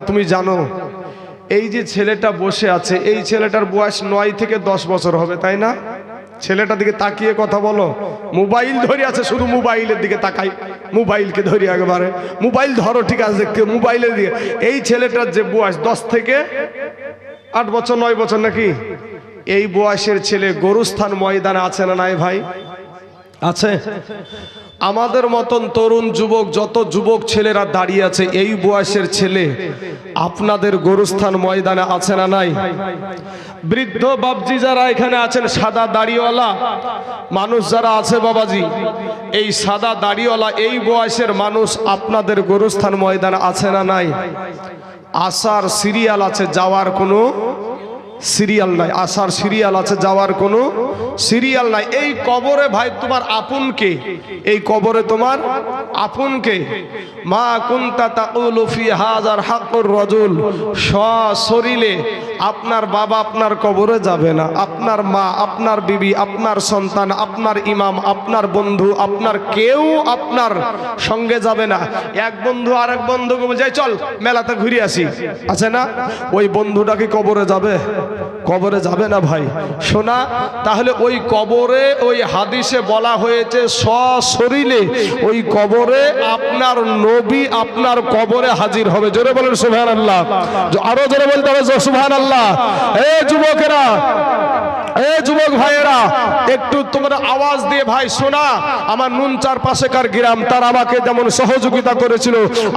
তুমি জানো এই যে ছেলেটা বসে আছে এই ছেলেটার বয়স 9 থেকে 10 বছর হবে, তাই না? ছেলেটার দিকে তাকিয়ে কথা বলো। মোবাইল ধরে আছে, শুধু মোবাইলের দিকে তাকাই, মোবাইলকে ধরে একবারে মোবাইল ধরো, ঠিক আছে, দেখতে মোবাইলের দিকে। এই ছেলেটার যে বয়স 10 থেকে 8 বছর 9 বছর নাকি, এই বয়সের ছেলে গরুস্থান ময়দানে আছে না নাই ভাই? আছে। আমাদের মতন তরুণ যুবক যত যুবক ছেলেরা দাঁড়িয়ে আছে এই বয়সের ছেলে আপনাদের গরুস্থান ময়দানে আছে না নাই? বৃদ্ধ বাবজি যারা এখানে আছেন, সাদা দাড়িওয়ালা মানুষ যারা আছে বাবাজি, এই সাদা দাড়িওয়ালা এই বয়সের মানুষ আপনাদের গরুস্থান ময়দানে আছে না নাই? আসার সিরিয়াল আছে, যাওয়ার কোনো সিরিয়াল নাই। আসার সিরিয়াল আছে, যাওয়ার কোনো সিরিয়াল নাই। এই কবরে ভাই তোমার আপনকে, এই কবরে তোমার আপনকে। মা কুনতা তাকুলু ফি হাযার হাক্কুর রাজুল, সশরীরে আপনার বাবা আপনার কবরে যাবে না, আপনার মা, আপনার বিবি, আপনার সন্তান, আপনার ইমাম, আপনার বন্ধু, আপনার কেউ আপনার সঙ্গে যাবে না। এক বন্ধু আরেক বন্ধুকে বলে চল মেলাতে ঘুরে আসি, আছে না? ওই বন্ধুটা কি কবরে যাবে? কবরে যাবে না ভাই। শোনা, তাহলে ওই কবরে, ওই হাদিসে বলা হয়েছে সশরীরে ওই কবরে আপনার নবী আপনার কবরে হাজির হবে। জোরে বলেন সুবহানাল্লাহ। আরো জোরে বলতে হবে সুবহানাল্লাহ। এ যুবকেরা, এ যুবক ভাইয়েরা, একটু তোমরা আওয়াজ দিয়ে ভাই শোনা। আমার নুনচার পাশেকার গ্রাম, তার আমাকে যেমন সহযোগিতা করেছিল,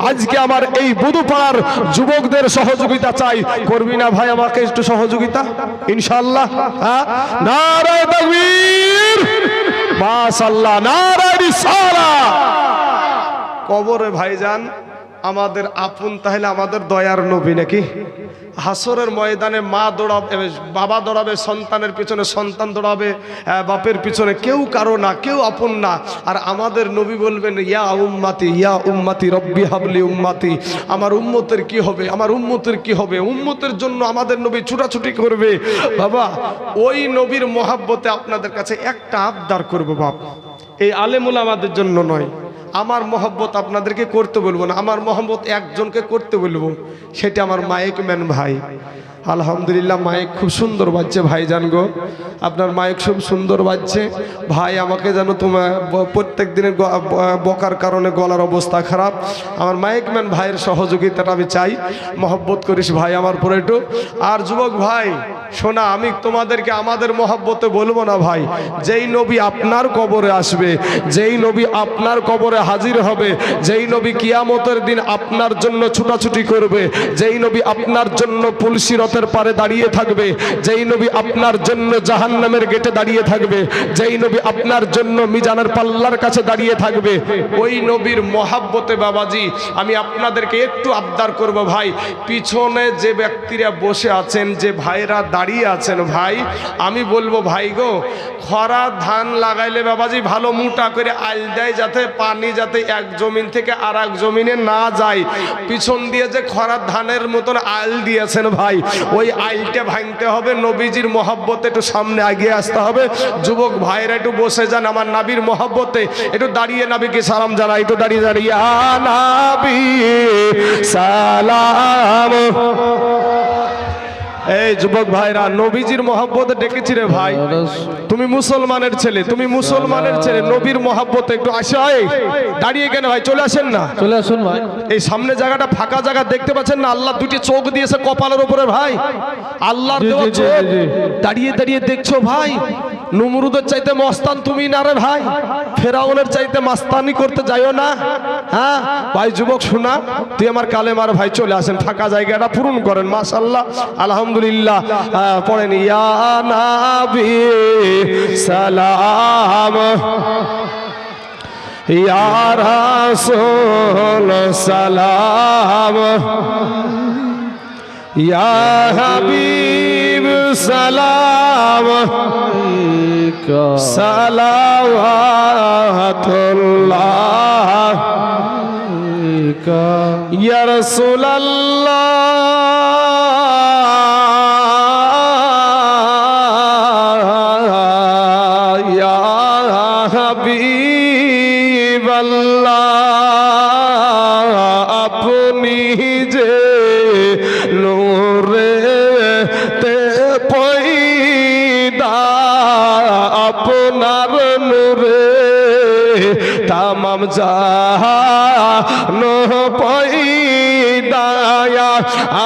আজকে আমার এই বুধুপাড়ার যুবকদের সহযোগিতা চাই। করবি না ভাই আমাকে একটু সহযোগিতা ইনশাআল্লাহ? হ্যাঁ, নারায়ে তাকবীর, মাশাআল্লাহ, নারায়ে রিসালাহ। কবরে ভাইজান আমাদের আপন, তাহলে আমাদের দয়ার নবী নাকি? হাসরের ময়দানে মা দৌড়াবে, বাবা দৌড়াবে সন্তানের পিছনে, সন্তান দৌড়াবে বাপের পিছনে, কেউ কারো না, কেউ আপন না। আর আমাদের নবী বলবেন ইয়া উম্মতি, ইয়া উম্মতি রব্বি হাবলি উম্মতি, আমার উম্মতের কি হবে, আমার উম্মতের কি হবে? উম্মতের জন্য আমাদের নবী ছুটাছুটি করবে। বাবা ওই নবীর মহাব্বতে আপনাদের কাছে একটা আবদার করবো বাপ, এই আলেমুল আমাদের জন্য নয়, আমার মহব্বত আপনাদেরকে করতে বলবো না, আমার মহব্বত একজনকে করতে বলবো, সেটা আমার মাইক ম্যান ভাই। আলহামদুলিল্লাহ মাইক খুব সুন্দর বাজছে ভাইজান গো, আপনার মাইক খুব সুন্দর বাজছে ভাই। আমাকে যেন তোমার প্রত্যেক দিনের বকার কারণে গলার অবস্থা খারাপ, আমার মাইক ম্যান ভাইয়ের সহযোগিতাটা আমি চাই। মহব্বত করিস ভাই আমার পরে একটু। আর যুবক ভাই শোনা, আমি তোমাদেরকে আমাদের মহব্বতে বলবো না ভাই, যেই নবী আপনার কবরে আসবে, যেই নবী আপনার কবরে হাজির হবে, যেই নবী কিয়ামতের দিন আপনার জন্য ছুটাছুটি করবে, যেই নবী আপনার জন্য পুলসিরতের পারে দাঁড়িয়ে থাকবে, যেই নবী আপনার জন্য জাহান্নামের গেটে দাঁড়িয়ে থাকবে, যেই নবী আপনার জন্য মিজানের পাল্লার কাছে দাঁড়িয়ে থাকবে, ওই নবীর মহাব্বতে বাবাজি আমি আপনাদেরকে একটু আবদার করব ভাই, পিছনে যে ব্যক্তিরা বসে আছেন, যে ভাইরা দাঁড়িয়ে আছেন ভাই, আমি বলবো ভাই গো, খরা ধান লাগাইলে বাবাজি ভালো মোটা করে আইল দেয়, যাতে পানি যাতে এক জমিন থেকে আর এক জমিনে না যায়। পিছন দিয়ে যে খরা ধানের মতন আইল দিয়েছেন ভাই, ওই আইলটা ভাঙতে হবে, নবীজির মহব্বতে একটু সামনে এগিয়ে আসতে হবে। যুবক ভাইরা একটু বসে যান আমার নাবির মহব্বতে, একটু দাঁড়িয়ে নাবিকে সালাম জানাই, একটু দাঁড়িয়ে দাঁড়িয়ে নাবি সালাম। এই যুবক ভাইরা, নবীজির মহব্বতে ডেকেছি রে ভাই, তুমি মুসলমানের ছেলে, তুমি মুসলমানের ছেলে, নবীর মহব্বতে একটু আসে। দাঁড়িয়ে কেন ভাই, চলে আসেন না, চলে আসুন ভাই। এই সামনে জায়গাটা ফাঁকা জায়গা দেখতে পাচ্ছেন না, আল্লাহ দুটি চোখ দিয়েছে কপালের উপরে ভাই, আল্লাহর দেওয়া চোখ। দাঁড়িয়ে দাঁড়িয়ে দেখছো ভাই, নমরুদের চাইতে মস্তান তুমি না রে ভাই, ফেরাউনের চাইতে মাস্তানি করতে যাইও না। হ্যাঁ ভাই যুবক শোনা, তুই আমার কালেমার ভাই, চলে আসেন, ফাঁকা জায়গাটা পূরণ করেন। মাশাআল্লাহ, আলহামদুলিল্লাহ। পড়েন ইয়া নবী সালাম, ইয়া রাসূল সালাম, ইয়া হাবিব সালাম, সালাওয়াতুল্লাহ ইয়া রাসূলুল্লাহ ইয়া হাবিবাল্লাহ, আপনি যে तमाम जानो पैदाया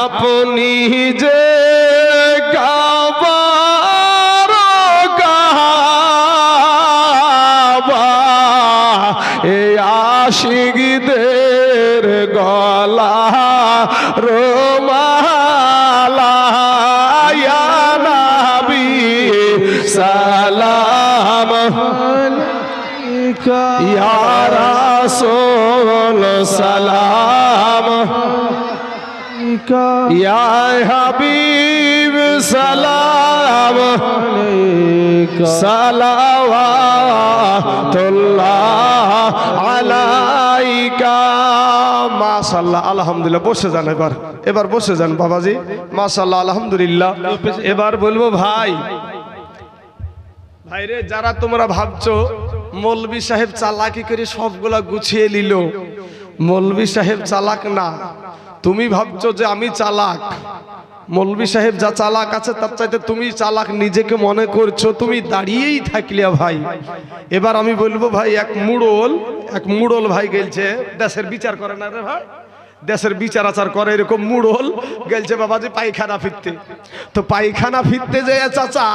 अपनी जे आशिकদের গলা রোমালা ইয়া নবী সালাম আলাইকা ইয়া রাসূল সালাম আলাইকা ইয়া হাবিব সালাম আলাইকা সালাওয়াতুল্লাহ আলাইকা। মাশাআল্লাহ, আলহামদুলিল্লাহ। বসে যান, এবার বসে যান বাবাজি। মাশাআল্লাহ, আলহামদুলিল্লাহ। এবার বলবো ভাই রে, যারা তোমরা ভাবছো মৌলভী সাহেব চালাকি করে সবগুলা গুছিয়ে নিল, মৌলভী সাহেব চালাক না। তুমি ভাবছো যে আমি চালাক, মৌলভী সাহেব যা চালাক আছে তার চাইতে তুমি চালাক নিজেকে মনে করছো, তুমি দাঁড়িয়েই থাকলে ভাই। এবার আমি বলবো ভাই, এক মুড়ল ভাই গেলছে, দেশের বিচার করে না রে ভাই, দেশের বিচার আচার করে, এরকম মুড়ল গেলছে বাবাজি পায়খানা ফিরতে। তো পায়খানা ফিরতে যে চাচা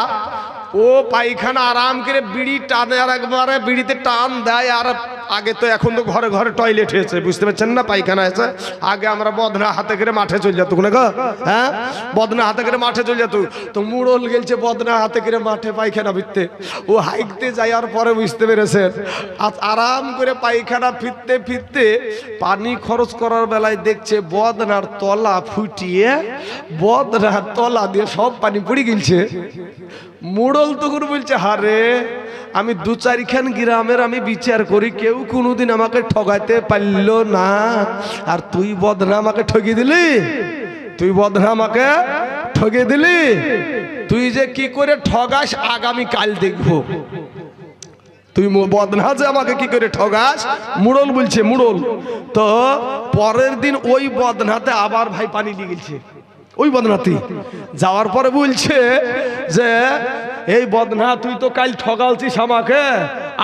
ও পায়খানা আরাম করে বিড়ি টানে, আর একবারে বিড়িতে টান দেয়। আর আগে তো এখন তো ঘরে ঘরে টয়লেট হয়েছে, বুঝতে পারছেন না, পায়খানা আছে। আগে আমরা বদনা হাতে করে মাঠে চলে যেত, হ্যাঁ বদনা হাতে করে মাঠে চলে যেত। তো মুড়ল গেলছে বদনা হাতে করে মাঠে পায়খানা ফিরতে। ও হাইকতে যাওয়ার পরে বুঝতে পেরেছে আরাম করে পায়খানা ফিরতে ফিরতে পানি খরচ করার বেলায় দেখছে বদনার তলা ফুটিয়ে বদনার তলা দিয়ে সব পানি পড়ে গেছে। মুড়ল তখন বলছে, হারে আমি 2-4খান গ্রামের আমি বিচার করি, কেউ কোনোদিন আমাকে ঠগাইতে পারল না, আর তুই বদনা আমাকে ঠগিয়ে দিলি, তুই বদনা আমাকে ঠগিয়ে দিলি। তুই যে কি করে ঠগাস আগামী কাল দেখবো, তুই বদনা যে আমাকে কি করে ঠগাস। মুড়ল বলছে, মুড়ল তো পরের দিন ওই বদনাতে আবার ভাই পানি দিয়ে গেছে। ওই বদনাতে যাওয়ার পরে বলছে যে এই বদনা তুই তো কাল ঠগালছিস আমাকে,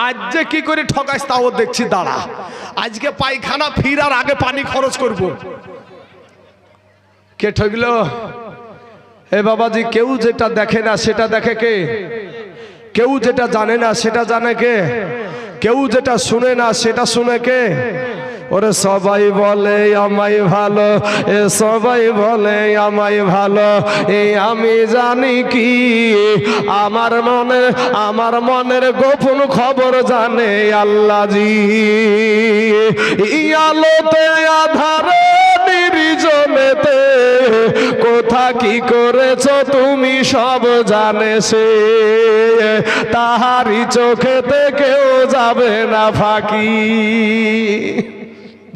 আজ যে কি করে ঠগাস তাও দেখছি, দাঁড়া আজকে পায়খানা ফিরার আগে পানি খরচ করব। কে ঠগলো? এ বাবাজি, কেউ যেটা দেখে না সেটা দেখে কে? কেউ যেটা জানে না সেটা জানে কে? কেউ যেটা শুনে না সেটা শুনে কে? ওরে সবাই বলে আমায় ভালো, এ সবাই বলে আমায় ভালো, এই আমি জানি কি আমার মনের গোপন খবর জানে আল্লাহজি। আলোতে আধারে নির্জনেতে কোথা কি করেছো তুমি সব জানে সে, তাহারি চোখেতে কেউ যাবে না ফাঁকি।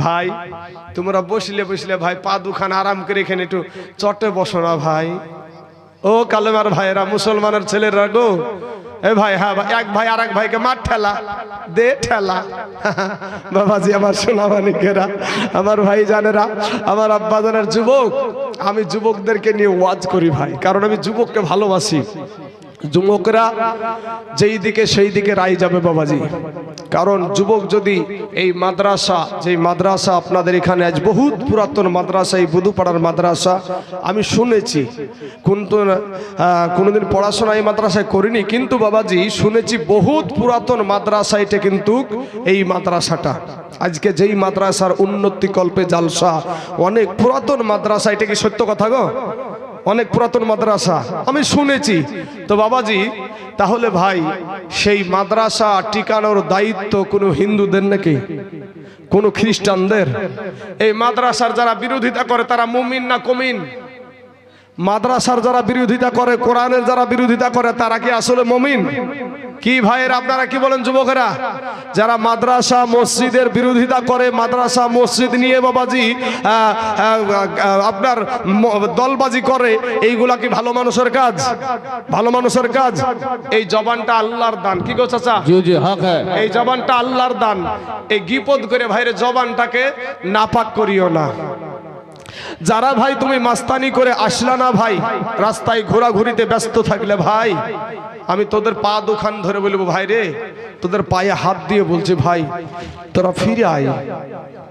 ভাই তোমরা বসলে ভাই পা দুখান আরাম করে এখানে একটু চটে বসো না ভাই। ও কালেমার ভাইয়েরা, মুসলমানের ছেলেরা গো, এ ভাই, হ্যাঁ এক ভাই আর এক ভাইকে মার ঠেলা দে, ঠেলা। বাবাজি আমার সোনামানিকেরা, আমার ভাই জানেরা, আমার আব্বা জানের যুবক, আমি যুবকদেরকে নিয়ে ওয়াজ করি ভাই, কারণ আমি যুবককে ভালোবাসি। যুবকরা যেই দিকে সেই দিকে রায় যাবে বাবাজি। কারণ যুবক যদি এই মাদ্রাসা, যে মাদ্রাসা আপনাদের এখানে আজ বহুত পুরাতন মাদ্রাসা, এই বুধুপাড়ার মাদ্রাসা, আমি শুনেছি, কিন্তু কোনোদিন পড়াশোনা এই মাদ্রাসায় করিনি, কিন্তু বাবাজি শুনেছি বহুত পুরাতন মাদ্রাসা এটা। কিন্তু এই মাদ্রাসাটা আজকে যেই মাদ্রাসার উন্নতি কল্পে জালসা, অনেক পুরাতন মাদ্রাসা, এটা কি সত্য কথা গো? অনেক পুরাতন মাদ্রাসা আমি শুনেছি। তো বাবাজি তাহলে ভাই সেই মাদ্রাসা টিকানোর দায়িত্ব কোনো হিন্দুদের নাকি কোনো খ্রিস্টানদের? এই মাদ্রাসার যারা বিরোধিতা করে তারা মুমিন না কমিন? মাদ্রাসার যারা বিরোধিতা করে, কোরআনের যারা বিরোধিতা করে, তারা কি আসলে মুমিন? কি ভাইয়ের আপনারা কি বলেন যুবকেরা? যারা মাদ্রাসা মসজিদের বিরোধিতা করে, মাদ্রাসা মসজিদ নিয়ে বাবাজি আপনার দলবাজি করে, এইগুলা কি ভালো মানুষের কাজ? ভালো মানুষের কাজ? এই জবানটা আল্লাহর দান। কি গো চাচা? জি জি, হক হ্যায়। এই জবানটা আল্লাহর দান। এই গিপদ করে ভাইরে জবানটাকে নাপাক করিও না। যারা ভাই তুমি মাস্তানি করে আসলা না ভাই, রাস্তায় ঘোরাঘুরিতে ব্যস্ত থাকলে ভাই, আমি তোদের পা দুখান ধরে বলবো, ভাই রে তোদের পায়ে হাত দিয়ে বলছে, ভাই তোরা ফিরে আয়,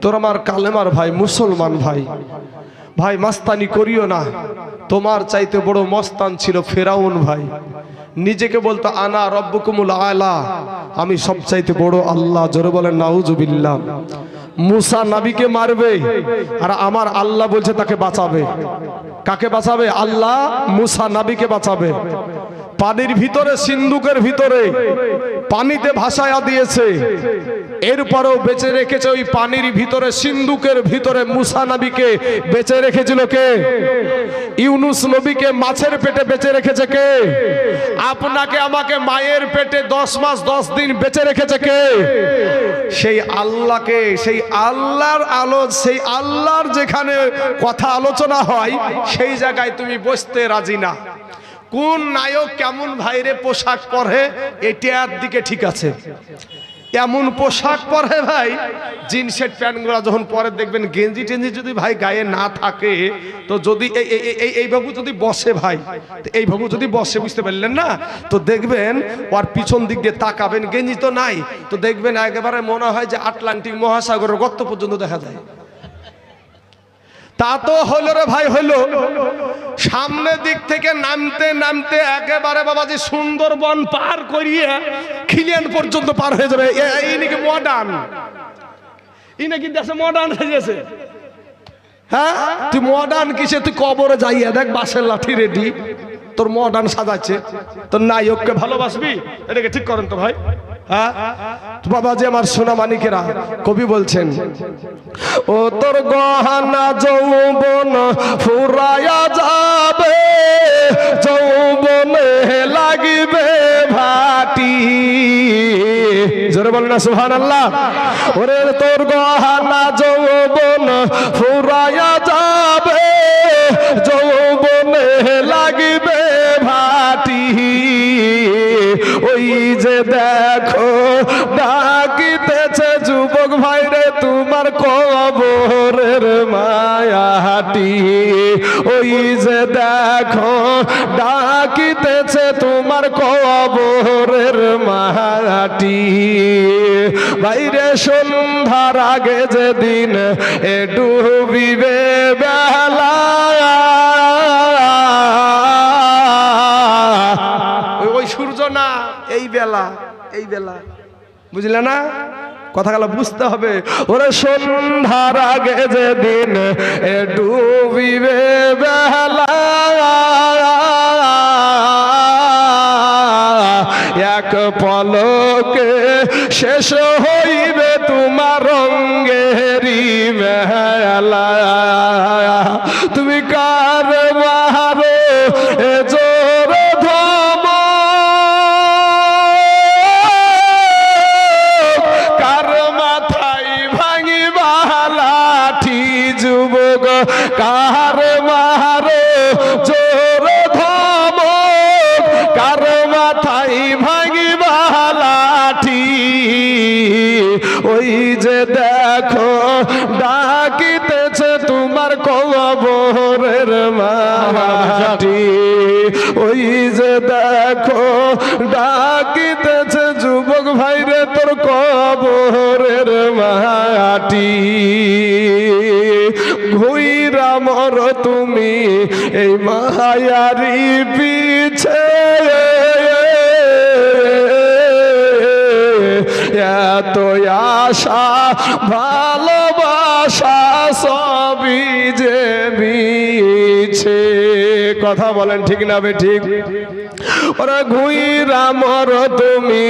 তোরা আমার কালেমার ভাই, মুসলমান ভাই, ভাই মাস্তানি করিও না। তোমার চাইতে বড় মস্তান ছিল ফেরাউন ভাই, নিজেকে বলতো আনা রব্বুকুমুল আলা, আমি সবচাইতে বড় আল্লাহ। জোরে বলেন নাউজুবিল্লাহ। মুসা নবীকে মারবে আর আমার আল্লাহ বলছে তাকে বাঁচাবে। কাকে বাঁচাবে? আল্লাহ মুসা নবীকে বাঁচাবে। পানির ভিতরে, সিন্ধুকের ভিতরে পানিতে ভাসায়া দিয়েছে, এরপরেও বেঁচে রেখেছে ওই পানির ভিতরে, সিন্ধুকের ভিতরে মুসা নবীকে বেঁচে রেখেছিল কে? ইউনুস নবীকে মাছের পেটে বেঁচে রেখেছে কে? আপনাকে আমাকে মায়ের পেটে 10 মাস 10 দিন বেঁচে রেখেছে কে? সেই আল্লাহকে, সেই আল্লাহর আলো, সেই আল্লাহর যেখানে কথা আলোচনা হয় সেই জায়গায় তুমি বসতে রাজি না। কোন নায়ক কেমন ভাইরে পোশাক পরে এটার দিকে ঠিক আছে, এমন পোশাক পরে ভাই, জিন্সের প্যান্টগুলো যখন পরে দেখবেন গেঞ্জি টেঞ্জি যদি ভাই গায়ে না থাকে, তো যদি এই বাবু যদি বসে ভাই, এই বাবু যদি বসে, বুঝতে পারলেন না, তো দেখবেন ওর পিছন দিক দিয়ে তাকাবেন, গেঞ্জি তো নাই, তো দেখবেন একেবারে মনে হয় যে আটলান্টিক মহাসাগরের গর্ত পর্যন্ত দেখা যায়। তা তো হলো রে ভাই, হলো সামনের দিক থেকে নামতে নামতে একেবারে বাবাজি সুন্দরবন পার করিয়ে খিলিয়ান পর্যন্ত পার হয়ে যাবে। এই নাকি মডার্ন, এই নাকি দেশে মডার্ন হয়ে গেছে। হ্যাঁ, তুই মডার্ন কিসে? তুই কবরে যাইয়া দেখ, বাঁশের লাঠি রেডি, তোর মডার্ন সাজাচ্ছে। তোর নায়ককে ভালোবাসবি? এটাকে ঠিক করেন তো ভাই। হ্যাঁ বাবাজি আমার সোনা মানিকেরা, কবি বলছেন, ও তোর গহনা যৌবন ফুরায়া যাবে, যৌবনে লাগিবে ভাটি। জোরে বলেন না সুবহানাল্লাহ। ওরে তোর গহনা যৌবন ফুরায়া যাবে, যৌবনে লাগিবে ভাটি। ওই যে দেখো ডাকিতেছে যুবক ভাইরে তোমার কবরের মায়াটি। ওই যে দেখো ডাকিতেছে তোমার কবরের মায়াটি। বাইরে সন্ধ্যার আগে যেদিন এ ডুবিবে বেলা, ওই সূর্য না, এই বেলা, এই বেলা, বুঝলে না? কথাগুলো বুঝতে হবে। ওরে সন্ধ্যার আগে যেদিন এ ডুবিবে বেলা, এক পলকে শেষ হইবে তোমার রঙ্গেরি মেলা। তুমি কার মারো এ জোর ধম, কার মাথায় ভাঙিবা লাঠি যুবক, কার মারো জোর ধম, কার মাথায় ভাঙিবা লাঠি। ওই যে দেখো ডাকিতেছে তোমার কবরের মাটি। ওই যে দেখো ডাকিতেছে যুবক ভাইরে তোর কবরের মাটি। ঘুইরা মর তুমি এই মায়ারি পিছে, এত আশা ভালোবাসা সবই যে মিছে। কথা বলেন ঠিক না বে ঠিক? ওরা ঘুইরা মর তুমি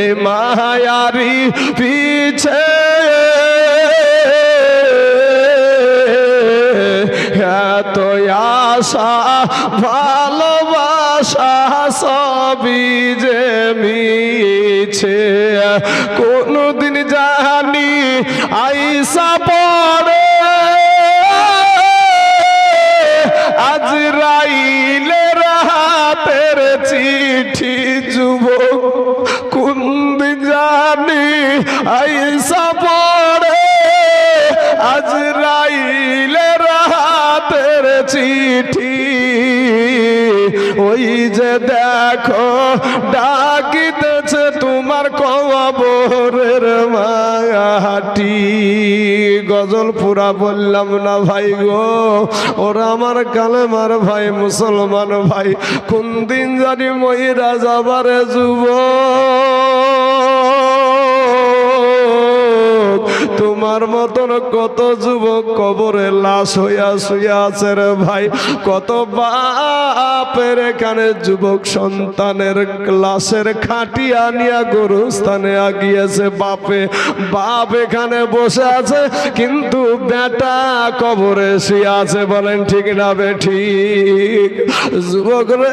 এই মায়ারি পিছে, এত আশা ভালোবাসা সবই যে মিছে। কোনদিন জানি আইসা পড়ে আজরাইলের হাতের চিঠি যুবক, কোনদিন জানি আইসা পড়ে আজরাইলের হাতের চিঠি। ওই ওই যে দেখো ডাকিতেছে তোমার কবরের মাটি। গজল পুরা বললাম না ভাই গো, ওরা আমার কালেমার ভাই, মুসলমান ভাই, কোন দিন জানি মহিরা যাবারে যুবক, তোমার মতন কত যুবক কবরে লাশ হইয়া শুইয়া আছে রে ভাই। কত বাপের এখানে যুবক সন্তানের লাশের খাটিয়া নিয়া গরুস্থানে আগিয়েছে, বাপ এখানে বসে আছে কিন্তু বেটা কবরে শুয়ে আছে। বলেন ঠিক না বেঠিক? যুবক রে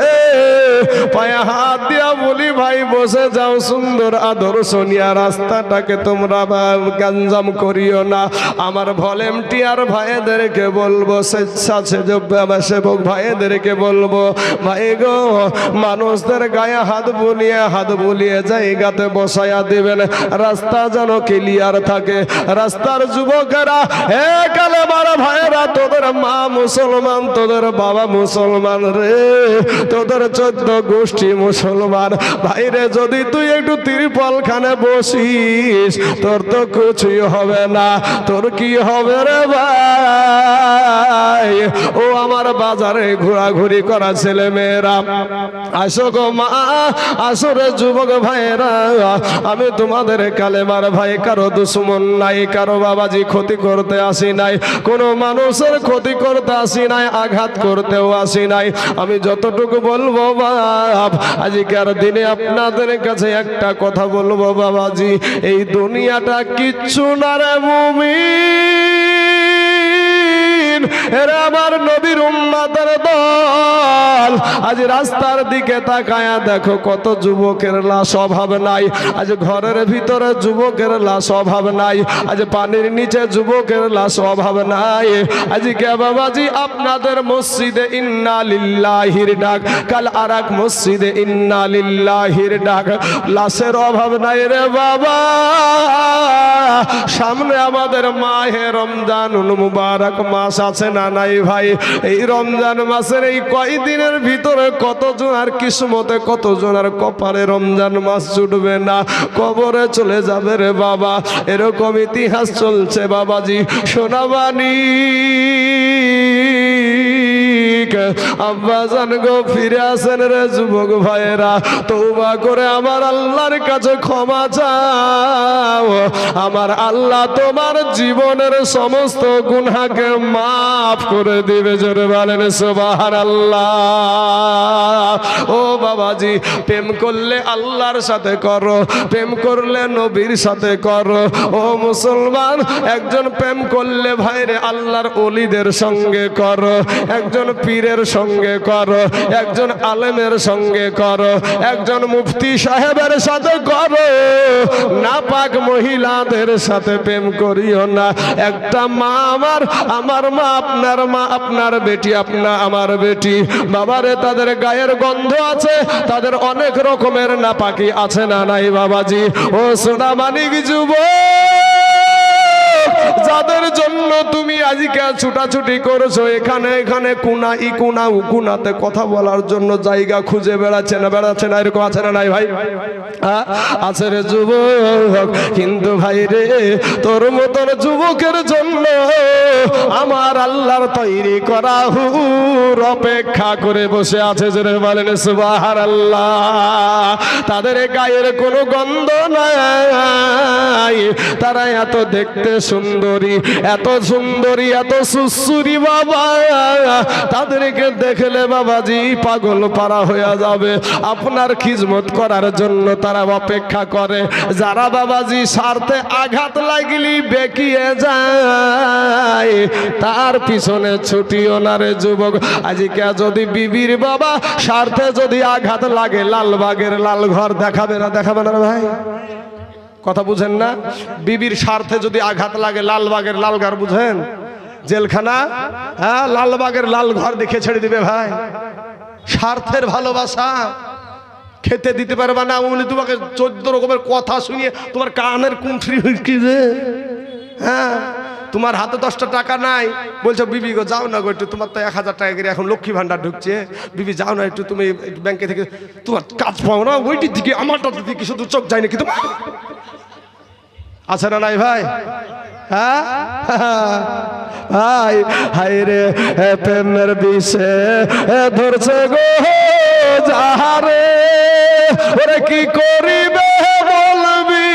পায়ে হাত দিয়া বলি ভাই বসে যাও, সুন্দর আদর্শ নিয়া রাস্তাটাকে তোমরা গঞ্জাম করিও না। আমার ভলেন্টিয়ার ভাইদেরকে বলবো, স্বেচ্ছাসেবক ভাইদেরকে বলবো, ভাই গো মানুষদের গায়ে হাত বুলিয়ে জায়গাতে বসায়া দিবেন, রাস্তা যেন ক্লিয়ার থাকে। রাস্তার যুবকেরা, হে কালেমার ভাইরা, তোদের মা মুসলমান, তোদের বাবা মুসলমান রে, তোদের 14 গোষ্ঠী মুসলমান ভাইরে, যদি তুই একটু তিরপল খানে বসিস তোর তো কিছুই হবে না। তোর কি হবে রে ভাই? ও আমার বাজারে ঘোরাঘুরি করা ছেলে মেয়েরা, আসো গো মা, আসো রে যুবক ভাইরা, আমি তোমাদের কালেমার ভাই, কারো দুশ্মন নাই, কারো বাবাজি ক্ষতি করতে আসি নাই, কোনো মানুষের ক্ষতি করতে আসি নাই, আঘাত করতেও আসি নাই। আমি যতটুকু বলবো বাপ, আজকের দিনে আপনাদের কাছে একটা কথা বলবো বাবাজি, এই দুনিয়াটা কিচ্ছু না রে মুমিন, এরা আমার নবীর উম্মতের দল। আজ রাস্তার দিকে তাকায়া দেখো কত যুবকের লাশ অভাব নাই, আজ ঘরের ভিতরে যুবকের লাশ অভাব নাই, আজ পানির নিচে যুবকের লাশ অভাব নাই। আজকে বাবাজি আপনাদের মসজিদে ইন্না লিল্লাহির ডাক, কাল আরাক মসজিদে ইন্না লিল্লাহির ডাক, লাশের অভাব নাই রে বাবা। সামনে আমাদের মাহে রমজানুল মুবারক মাস আছে না নাই ভাই? এই রমজান মাসের এই কয়দিনের ভিতরে কতজন আর কিসমতে, কতজন আর কপালে রমজান মাস জুটবে না, কবরে চলে যাবে রে বাবা। এরকম ইতিহাস চলছে বাবাজি। সোনাবানি আব্বাজান গো ফিরে আসেন রে যুবক ভাইয়েরা, তওবা করে আমার আল্লাহর কাছে ক্ষমা চাও। আমার আল্লাহ তোমার জীবনের সমস্ত গুনাহকে মাফ করে দিবে। জোরে বলেন সুবহানাল্লাহ। ও বাবাজি, প্রেম করলে আল্লাহর সাথে করো, প্রেম করলে নবীর সাথে করো। ও মুসলমান, একজন প্রেম করলে ভাইরে আল্লাহর ওলিদের সঙ্গে করো, একজন পীরের সঙ্গে করো, একজন আলেমের সঙ্গে করো, একজন মুফতি সাহেবের সাথে করো। নাপাক মহিলাদের সাথে প্রেম করিও না। একটা মা আমার মা, আপনার মা, আপনার বেটি, আমার বেটি, বাবারে তাদের গায়ের গন্ধ আছে, তাদের অনেক রকমের নাপাকি আছে না নাই বাবাজি? ও সোনা মানিক যুবক, যাদের জন্য তুমি আজকে ছুটাছুটি করছো, এখানে কুনা ই কুনা উ কুনাতে কথা বলার জন্য জায়গা খুঁজে বেড়াচ্ছে না, এরকম আছে না নাই ভাই? আছে রে যুবক। কিন্তু ভাই রে, তোর মতন যুবকের জন্য আমার আল্লাহর তৈরি করা হুর অপেক্ষা করে বসে আছে। জোরে বলেন সুবহানাল্লাহ। তাদের গায়ের কোনো গন্ধ নাই, তারা এত দেখতে সুন্দরী, এত সুন্দরী, এত সুসুরি বাবা, তাদেরকে দেখলে বাবাজি পাগল পারা হয়ে যাবে। আপনার খিদমত করার জন্য তারা অপেক্ষা করে। যারা বাবাজি স্বার্থে আঘাত লাগলি বেঁকিয়ে যায়, তার পিছনে ছুটিও না রে যুবক। আজকে যদি বিবির বাবা স্বার্থে যদি আঘাত লাগে, লালবাগের লাল ঘর দেখাবে না ভাই? কথা বুঝেন না? বিবির স্বার্থে যদি আঘাত লাগে, লালবাগের লাল ঘর বুঝেন? জেলখানা, হ্যাঁ, লালবাগের লাল ঘর দেখে ছেড়ে দিবে ভাই। স্বার্থের ভালোবাসা খেতে দিতে পারবে না, উনি তোমাকে 14 রকমের কথা শুনিয়ে তোমার কানের কুণ্ঠি হয়ে, হ্যাঁ, তোমার হাতে 10টা টাকা নাই, বলছো বিবি গো যাও না গো একটু, তোমার তো 1000 টাকা করে এখন লক্ষ্মী ভান্ডার ঢুকছে, বিবি যাও না একটু, তুমি ব্যাংকে থেকে তোমার কাজ পাও না, ওইটির দিকে আমারটার দিকে শুধু চোখ যায় নাকি তোমার? আছে না নাই ভাই? হ্যাঁ ভাই, হাই রে প্রেমের বিষে ধরছে গো যাহারে, ওরে কি করিবে বলবি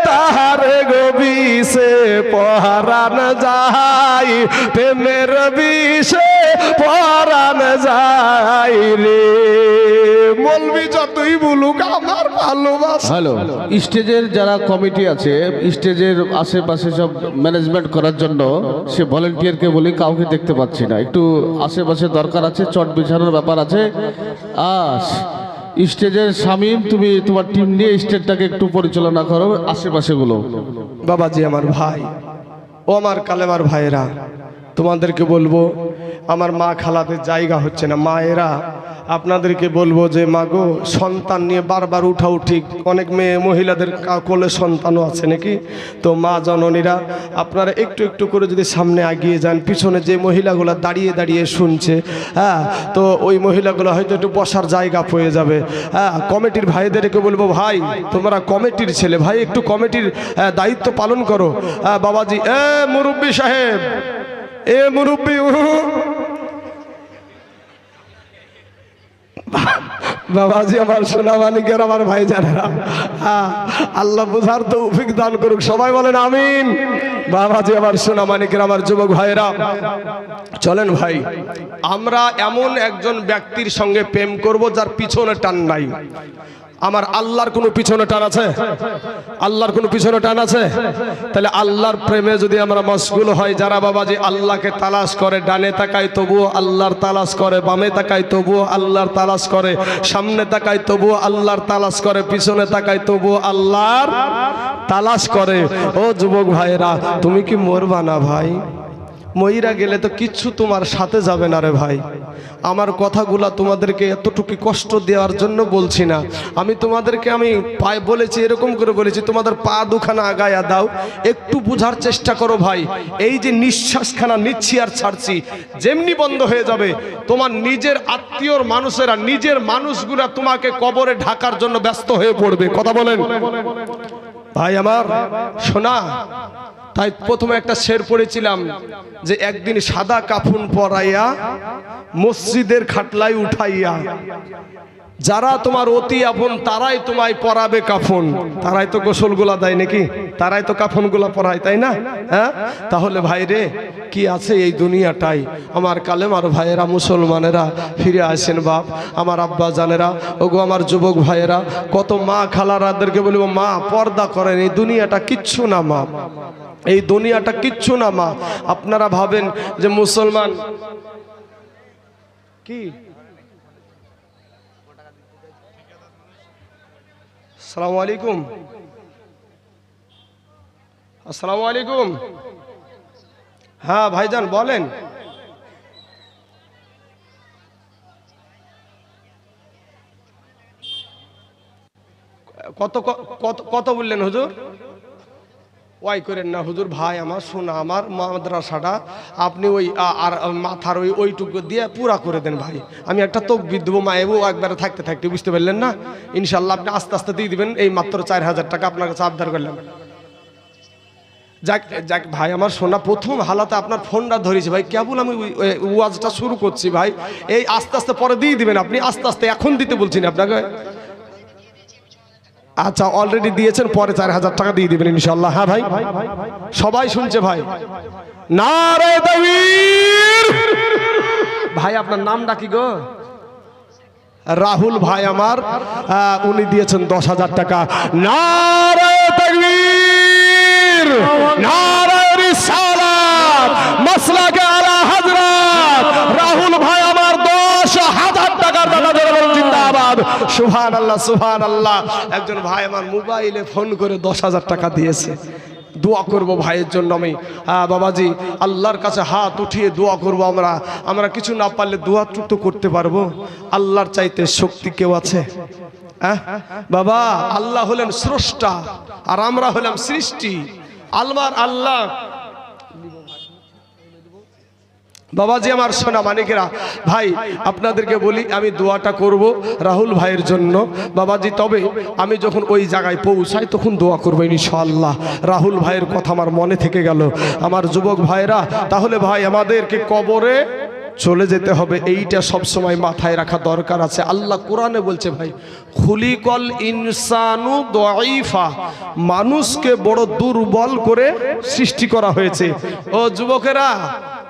তাহারে গো বিষে পরাণ যায়, প্রেমের বিষে পরাণ যায় রে। বলবি যতই বলুক আমার ভালোবাসা। হ্যালো, স্টেজের যারা কমিটি আছে, স্টেজের আশেপাশে সব ম্যানেজমেন্ট করার জন্য সে ভলেন্টিয়ারকে বলি, কাউকে দেখতে পাচ্ছি না, একটু আশেপাশে দরকার আছে, চট বিছানোর ব্যাপার আছে। স্টেজের শামীম, তুমি তোমার টিম নিয়ে স্টেজটাকে একটু পরিচালনা করো, আশেপাশে গুলো। বাবাজি আমার ভাই, ও আমার কালেমার ভাইরা, তোমাদেরকে বলবো আমার মা খালাদের জায়গা হচ্ছে না, মায়েরা আপনাদেরকে বলবো যে মাগো সন্তান নিয়ে বারবার উঠাউঠি, অনেক মেয়ে মহিলাদের কোলে সন্তানও আছে নাকি, তো মা জননীরা আপনারা একটু একটু করে যদি সামনে এগিয়ে যান, পিছনে যে মহিলাগুলো দাঁড়িয়ে দাঁড়িয়ে শুনছে, হ্যাঁ, তো ওই মহিলাগুলো হয়তো একটু বসার জায়গা পেয়ে যাবে। হ্যাঁ, কমিটির ভাইদেরকে বলবো ভাই তোমরা কমিটির ছেলে, ভাই একটু কমিটির দায়িত্ব পালন করো। বাবাজি মুরব্বী সাহেব, মুরব্বী, বাবাজি আমার সোনা মানিকের আমার ভাই জানেরা, আল্লাহ বুঝার তৌফিক দান করুক, সবাই বলেন আমিন। বাবাজি আমার সোনা মানিকের আমার যুবক ভাইরা, চলেন ভাই আমরা এমন একজন ব্যক্তির সঙ্গে প্রেম করব যার পিছনে টান নাই। আমার আল্লাহর কোনো পিছনে টান আছে? আল্লাহর কোনো পিছনে টান আছে? তাহলে আল্লাহর প্রেমে যদি আমরা মশগুল হই, যারা বাবাজি আল্লাহকে তালাশ করে, ডানে তাকায় তবুও আল্লাহর তালাশ করে, বামে তাকায় তবুও আল্লাহর তালাশ করে, সামনে তাকায় তবুও আল্লাহর তালাশ করে, পিছনে তাকায় তবুও আল্লাহর তালাশ করে, ও যুবক ভাইরা তুমি কি মরবা না ভাই? মইরা গেলে তো কিচ্ছু তোমার সাথে যাবে না রে ভাই। আমার কথাগুলা তোমাদেরকে এতটুকু কষ্ট দেওয়ার জন্য বলছি না, আমি তোমাদেরকে আমি পায়ে বলেছি, এরকম করে বলেছি তোমাদের পা দুখানা আগায়া দাও, একটু বুঝার চেষ্টা করো ভাই। এই যে নিঃশ্বাসখানা নিচ্ছি আর ছাড়ছি, যেমনি বন্ধ হয়ে যাবে তোমার নিজের আত্মীয়র মানুষেরা, নিজের মানুষগুলা তোমাকে কবরে ঢাকার জন্য ব্যস্ত হয়ে পড়বে। কথা বলেন ভাই আমার শোনা। তাই প্রথমে একটা শের পড়েছিলাম যে একদিন সাদা কাফন পরাইয়া মসজিদের খাটলাই উঠাইয়া, যারা তোমার অতি আপন তারাই তোমায় পরাবে কাফন, তারাই তো গোসলগুলা দেয় নাকি, তারাই তো কাফনগুলা পরায়, তাই না? হ্যাঁ, তাহলে ভাই রে কি আছে এই দুনিয়াটাই। আমার কালেমার ভাইয়েরা, মুসলমানেরা ফিরে আসেন বাপ, আমার আব্বা জানেরা, ওগো আমার যুবক ভাইয়েরা, কত মা খালারাদেরকে বলবো মা পর্দা করেন, এই দুনিয়াটা কিচ্ছু না মা, এই দুনিয়াটা কিচ্ছু না মা। আপনারা ভাবেন যে মুসলমান কি, আসসালামু আলাইকুম, আসসালামু আলাইকুম, হ্যাঁ ভাইজান বলেন। কত কত কত বললেন হুজুর? ওয়াই করেন না হুজুর, ভাই আমার শোনা, আমার মাদ্রাসাটা আপনি ওই আর মাথার ওইটুকু দিয়ে পুরা করে দেন ভাই, আমি একটা তকবির দেবো মায়েবো একবারে থাকতে থাকতে, বুঝতে পারলেন না? ইনশাল্লাহ আপনি আস্তে আস্তে দিয়ে দিবেন, এই মাত্র 4000 টাকা আপনার কাছে আবদার করলাম। যাক যাক ভাই আমার শোনা, প্রথম হালাতে আপনার ফোনটা ধরেছি ভাই, কেবল আমি ওয়াজটা শুরু করছি ভাই, এই আস্তে আস্তে পরে দিয়ে দিবেন আপনি, আস্তে আস্তে, এখন দিতে বলছি না আপনাকে। আচ্ছা অলরেডি দিয়েছেন, পরে 4000 টাকা দিয়ে দিবেন ইনশাআল্লাহ। হ্যাঁ ভাই সবাই শুনছে ভাই, নারে তাকবীর। ভাই আপনার নামটা কি গো? রাহুল ভাই আমার, উনি দিয়েছেন 10,000 টাকা। নারে তাকবীর, নারে রিসালাত, মাসলাকে আলা হযরত রাহুল ভাই আমার 10,000 টাকার দাতা ধরে জিন্দাবাদ। সুবহানাল্লাহ সুবহানাল্লাহ। একজন ভাই আমার মোবাইলে ফোন করে 10,000 টাকা দিয়েছে। দোয়া করব ভাইয়ের জন্য আমি, বাবাজি আল্লাহর কাছে হাত উঠিয়ে দোয়া করব। আমরা কিছু না পারলে দোয়া তো করতে পারবো, আল্লাহর চাইতে শক্তি কেউ আছে? বাবা আল্লাহ হলেন স্রষ্টা আর আমরা হলাম সৃষ্টি। আল্লাহ বাবাজি আমার সোনা মানিকেরা ভাই আপনাদেরকে বলি আমি দোয়াটা করব রাহুল ভাইয়ের জন্য বাবাজি, তবে আমি যখন ওই জায়গায় পৌঁছাই তখন দোয়া করবো ইনশাআল্লাহ। রাহুল ভাইয়ের কথা আমার মনে থেকে গেল। আমার যুবক ভাইরা, তাহলে ভাই আমাদেরকে কবরে চলে যেতে হবে, এইটা সব সময় মাথায় রাখা দরকার আছে। আল্লাহ কোরআনে বলছে ভাই, খুলিকল ইনসানু দাঈফা, মানুষকে বড় দুর্বল করে সৃষ্টি করা হয়েছে। ও যুবকেরা,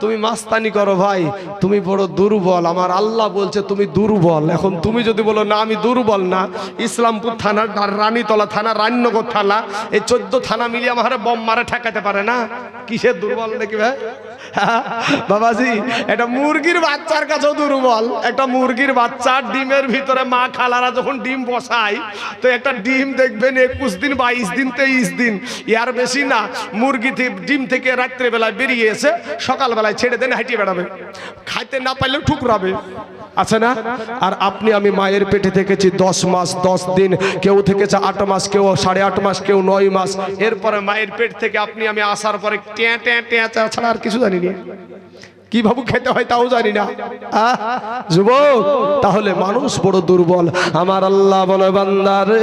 তুমি মাস্তানি করো ভাই, তুমি বড় দুর্বল। আমার আল্লাহ বলছে তুমি দুর্বল। এখন তুমি যদি বলো না আমি দুর্বল না, ইসলামপুর থানা, রানীতলা থানা, রানীনগর থানা, এই 14 থানা মিলিয়ে আমার বম মারে ঠেকাতে পারে না। কিসের দুর্বল নাকি ভাই? বাবাজি, এটা মুরগির বাচ্চার কাছেও দুর্বল। একটা মুরগির বাচ্চার ডিমের ভিতরে মা খালারা যখন ডিম বসায়, তো একটা ডিম দেখবেন 21 দিন 22 দিন 23 দিন, ইয়ার বেশি না। মুরগি ডিম থেকে রাত্রেবেলায় বেরিয়ে এসে সকালবেলায় ছেড়ে দেন, হাঁটিয়ে বেড়াবে, খাইতে না পারলেও ঠুকরাবে, আছে না? আর আপনি আমি মায়ের পেটে থেকেছি 10 মাস 10 দিন, কেউ থেকেছে 8 মাস, কেউ 8.5 মাস, কেউ 9 মাস। এরপরে মায়ের পেট থেকে আপনি আমি আসার পরে ট্যাঁ ট্যাঁ ট্যাঁ ছাড়া আর কিছু জানি না, কিভাবে খেতে হয় তাও জানি না। যুবক, তাহলে মানুষ বড় দুর্বল। আমার আল্লাহ বলে, বান্দা রে,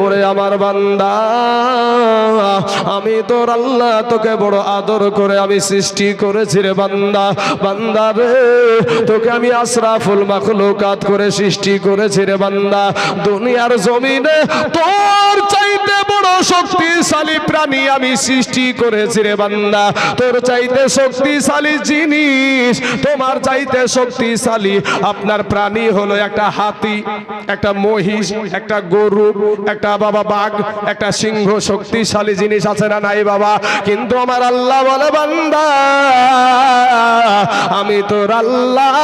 ওরে আমার বান্দা, আমি তোর আল্লাহ তোকে বড় আদর করে আমি সৃষ্টি করেছি রে বান্দা। বান্দা রে, তোকে আমি আশরাফুল মাখলুকাত করে সৃষ্টি করেছি রে বান্দা। দুনিয়ার জমিনে তোর চাইতে বড় শক্তিশালী প্রাণী আমি সৃষ্টি করেছি রে বান্দা। তোর চাইতে শক্তিশালী জিনিস, তোমার চাইতে শক্তিশালী আপনার প্রাণী হলো একটা হাতি, একটা মহিষ, একটা গরু, একটা বাবা বাঘ, একটা সিংহ। শক্তিশালী জিনিস আছে না নাই বাবা? কিন্তু আমার আল্লাহ বলে, বান্দা, আমি তোর আল্লাহ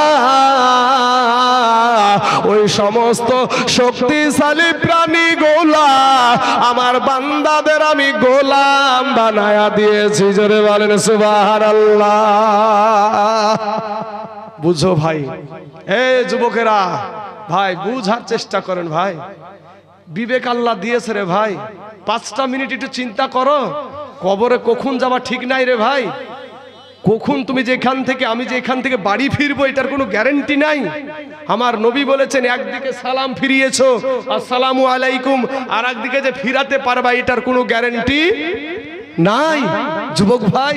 ওই সমস্ত শক্তিশালী প্রাণী গোলা আমার বান্দাদের আমি গোলাম বানায়া দিয়েছি। জোরে বলেন সুবহানাল্লাহ। বুঝো ভাই, যুবকেরা ভাই, বুঝার চেষ্টা করেন ভাই। বিবেক আল্লাহ দিয়েছে রে ভাই। 5টা মিনিট একটু চিন্তা করো, কবরে কখন যাবা ঠিক নাই রে ভাই। কখন তুমি যেখান থেকে আমি যেখান থেকে বাড়ি ফিরবো এটার কোনো গ্যারান্টি নাই। আমার নবী বলেছেন, একদিকে সালাম ফিরিয়েছো আসসালামু আলাইকুম, আর একদিকে যে ফিরাতে পারবা এটার কোনো গ্যারান্টি নাই। যুবক ভাই,